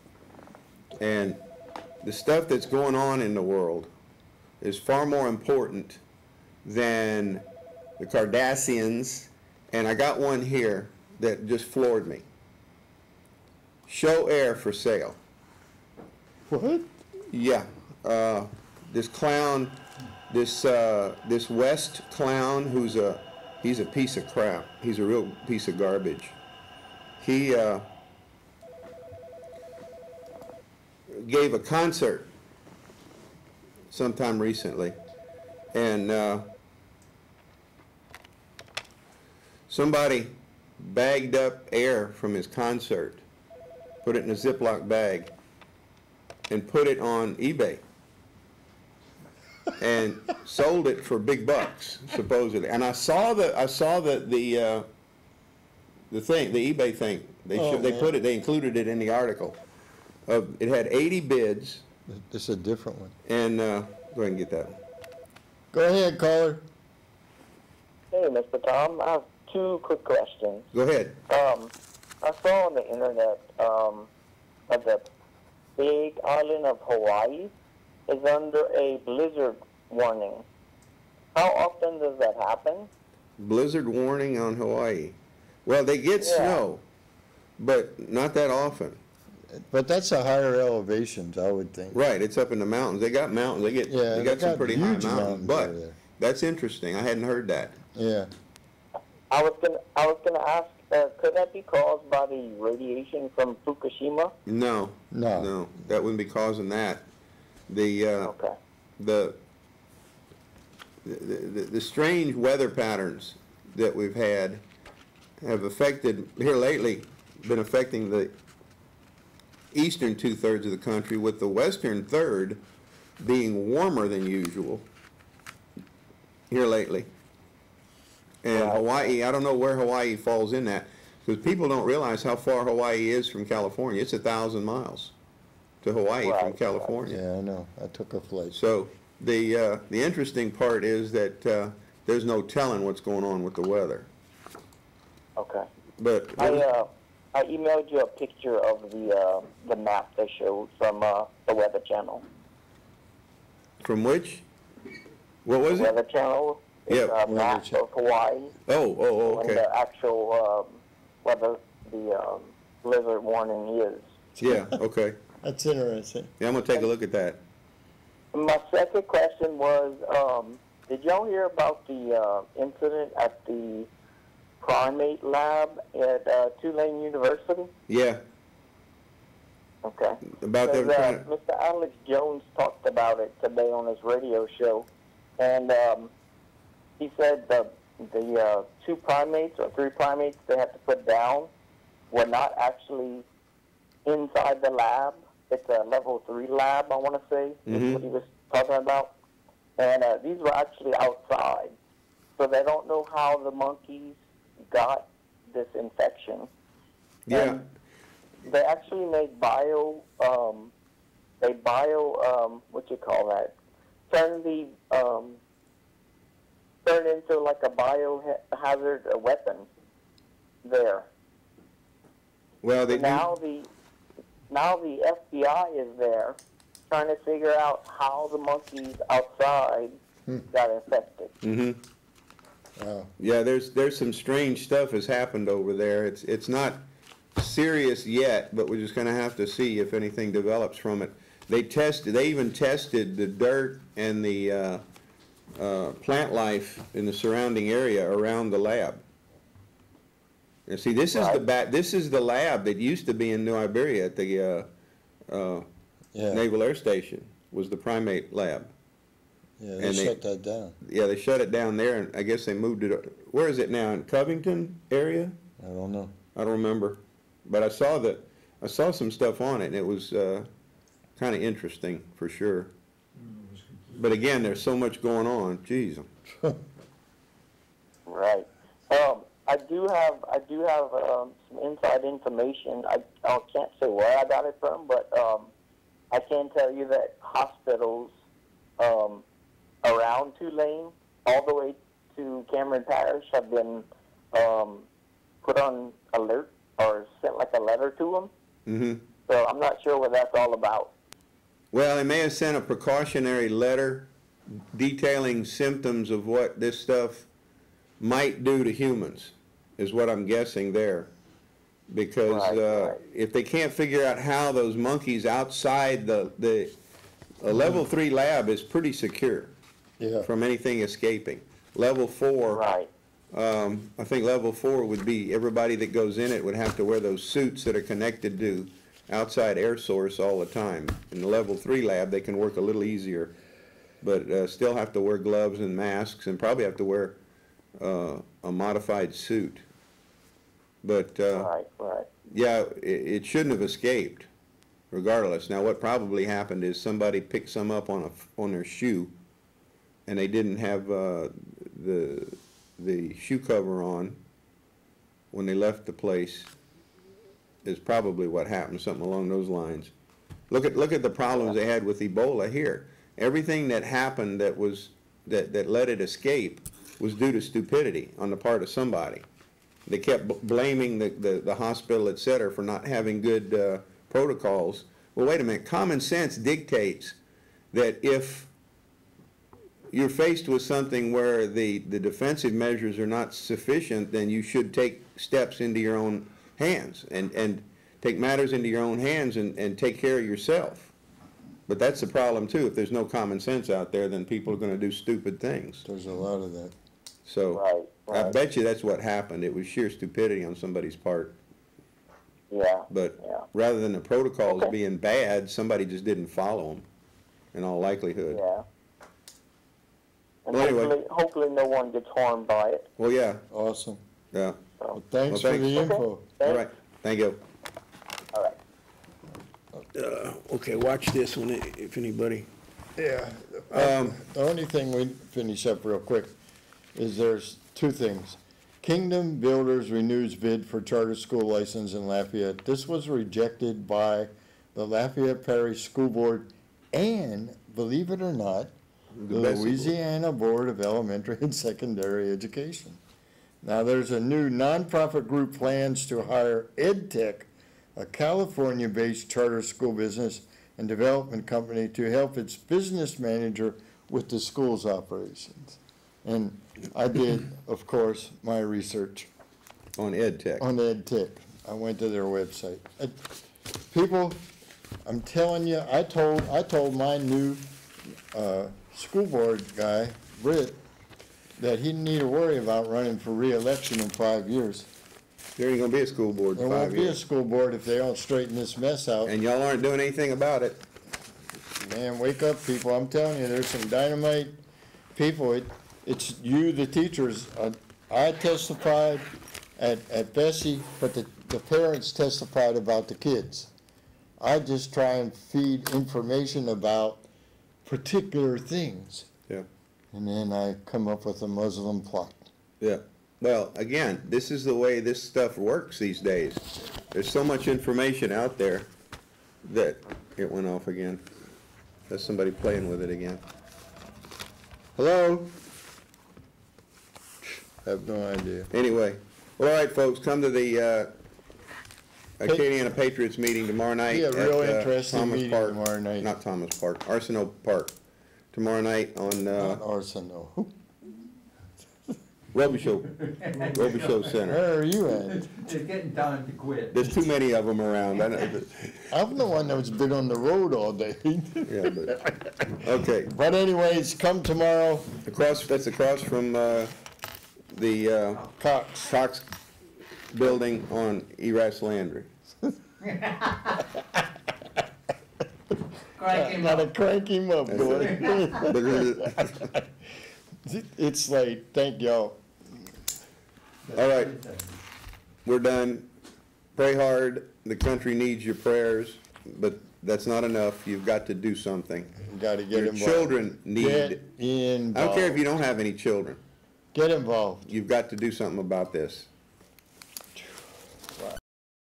Speaker 1: And the stuff that's going on in the world is far more important than the Kardashians. And I got one here that just floored me. Show Air for sale.
Speaker 6: What?
Speaker 1: Yeah, this clown, this West clown, he's a piece of crap. He's a real piece of garbage. He gave a concert sometime recently, and somebody bagged up air from his concert, put it in a Ziploc bag, and put it on eBay and sold it for big bucks, supposedly. And I saw the thing, the eBay thing. They included it in the article. It had 80 bids.
Speaker 6: This is a different one.
Speaker 1: And go ahead and get that one.
Speaker 6: Go ahead, caller.
Speaker 10: Hey, Mr. Tom. I have two quick questions.
Speaker 1: Go ahead.
Speaker 10: I saw on the internet that the big island of Hawaii is under a blizzard warning. How often does that happen?
Speaker 1: Blizzard warning on Hawaii. Well, they get snow, but not that often.
Speaker 6: But that's a higher elevations, I would think.
Speaker 1: Right, it's up in the mountains. They got mountains. They got some pretty high
Speaker 6: huge
Speaker 1: mountains. But
Speaker 6: over there.
Speaker 1: that's interesting. I hadn't heard that.
Speaker 6: Yeah.
Speaker 10: I was gonna ask, could that be caused by the radiation from Fukushima?
Speaker 1: No.
Speaker 6: No.
Speaker 1: No, that wouldn't be causing that.
Speaker 10: Okay.
Speaker 1: The strange weather patterns that we've had have been affecting the eastern two-thirds of the country, with the western third being warmer than usual here lately. And Hawaii, I don't know where Hawaii falls in that, because people don't realize how far Hawaii is from California. It's 1,000 miles to Hawaii from California.
Speaker 6: Yeah, I know. I took a flight.
Speaker 1: So the interesting part is that there's no telling what's going on with the weather.
Speaker 10: Okay.
Speaker 1: But
Speaker 10: I emailed you a picture of the map they showed from the Weather Channel.
Speaker 1: from which? What was it?
Speaker 10: Weather Channel.
Speaker 1: Yeah.
Speaker 10: It's a map of Hawaii.
Speaker 1: Oh,
Speaker 10: And
Speaker 1: okay.
Speaker 10: the actual whether the blizzard warning is.
Speaker 1: Yeah, okay.
Speaker 6: That's interesting.
Speaker 1: Yeah, I'm gonna take a look at that.
Speaker 10: My second question was, did y'all hear about the incident at the primate lab at Tulane University?
Speaker 1: Yeah,
Speaker 10: Okay.
Speaker 1: about them trying to,
Speaker 10: Mr. Alex Jones talked about it today on his radio show, and he said the two primates or three primates they had to put down were not actually inside the lab. It's a level 3 lab, I want to say, is what he was talking about. And these were actually outside. So they don't know how the monkeys got this infection.
Speaker 1: yeah,
Speaker 10: And they actually make what you call that? Turn into like a biohazard weapon there.
Speaker 1: well, they
Speaker 10: Now now the FBI is there trying to figure out how the monkeys outside got infected.
Speaker 1: Mm-hmm.
Speaker 6: Wow.
Speaker 1: Yeah, there's some strange stuff has happened over there. It's not serious yet, but we're just going to have to see if anything develops from it. They even tested the dirt and the plant life in the surrounding area around the lab. And see, this is the lab that used to be in New Iberia at the Naval Air Station, was the primate lab.
Speaker 6: Yeah, they shut that down.
Speaker 1: Yeah, they shut it down there, and I guess they moved it. Where is it now? In Covington area?
Speaker 6: I don't know.
Speaker 1: I don't remember, but I saw some stuff on it, and it was kind of interesting for sure. But again, there's so much going on. Jeez.
Speaker 10: Right. I do have some inside information. I can't say where I got it from, but I can tell you that hospitals around Tulane, all the way to Cameron Parish, have been put on alert or sent like a letter to them.
Speaker 1: Mm-hmm.
Speaker 10: So I'm not sure what that's all about.
Speaker 1: Well, they may have sent a precautionary letter detailing symptoms of what this stuff might do to humans, is what I'm guessing there. Because if they can't figure out how those monkeys outside the level 3 lab is pretty secure from anything escaping. Level 4, I think level 4 would be everybody that goes in it would have to wear those suits that are connected to outside air source all the time. In the level 3 lab, they can work a little easier, but still have to wear gloves and masks, and probably have to wear a modified suit. But yeah, it shouldn't have escaped, regardless. Now, what probably happened is somebody picked some up on their shoe, and they didn't have the shoe cover on when they left the place. Is probably what happened, something along those lines. Look at the problems they had with Ebola here. Everything that happened that let it escape was due to stupidity on the part of somebody. They kept blaming the hospital, et cetera, for not having good protocols. Well, wait a minute. Common sense dictates that if you're faced with something where the defensive measures are not sufficient, then you should take steps into your own hands and take matters into your own hands and take care of yourself. But that's the problem too. If there's no common sense out there, then people are going to do stupid things.
Speaker 6: There's a lot of that.
Speaker 1: So I bet you that's what happened. It was sheer stupidity on somebody's part.
Speaker 10: Yeah.
Speaker 1: But rather than the protocols being bad, somebody just didn't follow them, in all likelihood.
Speaker 10: Yeah. And
Speaker 1: well,
Speaker 10: hopefully no one gets harmed by it.
Speaker 1: Well, yeah.
Speaker 6: Awesome.
Speaker 1: Yeah.
Speaker 6: Well, thanks for the info.
Speaker 1: All right. Thank you.
Speaker 10: All right.
Speaker 1: Okay, watch this one if anybody.
Speaker 6: Yeah. The only thing we finish up real quick is there's two things. Kingdom Builders renews bid for charter school license in Lafayette. This was rejected by the Lafayette Parish School Board and, believe it or not, the Louisiana Board of Elementary and Secondary Education. Now, there's a new nonprofit group plans to hire EdTech, a California-based charter school business and development company, to help its business manager with the school's operations. And I did, of course, my research
Speaker 1: on EdTech.
Speaker 6: On EdTech. I went to their website. People, I'm telling you, I told my new school board guy, Britt, that he didn't need to worry about running for re-election in 5 years.
Speaker 1: There ain't gonna be a school board in 5 years.
Speaker 6: There won't be a school board if they don't straighten this mess out.
Speaker 1: And y'all aren't doing anything about it.
Speaker 6: Man, wake up, people. I'm telling you, there's some dynamite people. It's you, the teachers. I testified at Bessie, but the parents testified about the kids. I just try and feed information about particular things.
Speaker 1: Yeah.
Speaker 6: And then I come up with a Muslim plot.
Speaker 1: Yeah. Well, again, this is the way this stuff works these days. There's so much information out there that it went off again. There's somebody playing with it again. Hello?
Speaker 6: I have no idea.
Speaker 1: Anyway, well, all right, folks, come to the Acadiana Patriots meeting tomorrow night.
Speaker 6: Yeah, real
Speaker 1: at,
Speaker 6: interesting
Speaker 1: Thomas
Speaker 6: meeting
Speaker 1: Park.
Speaker 6: tomorrow night.
Speaker 1: Not Thomas Park, Arsenal Park. Tomorrow night on,
Speaker 6: Not Arsenal.
Speaker 1: Robichaud Center.
Speaker 6: Where are you at?
Speaker 11: It's getting time to quit.
Speaker 1: There's too many of them around. I know,
Speaker 6: I'm the one that's been on the road all day.
Speaker 1: yeah, but, okay.
Speaker 6: But anyways, come tomorrow.
Speaker 1: That's across from, the, Cox building on Eras Landry.
Speaker 6: Gotta crank him up, boy. It's late. Thank y'all.
Speaker 1: All right, we're done. Pray hard. The country needs your prayers, but that's not enough. You've got to do something.
Speaker 6: Gotta get
Speaker 1: Your
Speaker 6: involved.
Speaker 1: children need.
Speaker 6: Get involved.
Speaker 1: I don't care if you don't have any children.
Speaker 6: Get involved.
Speaker 1: You've got to do something about this.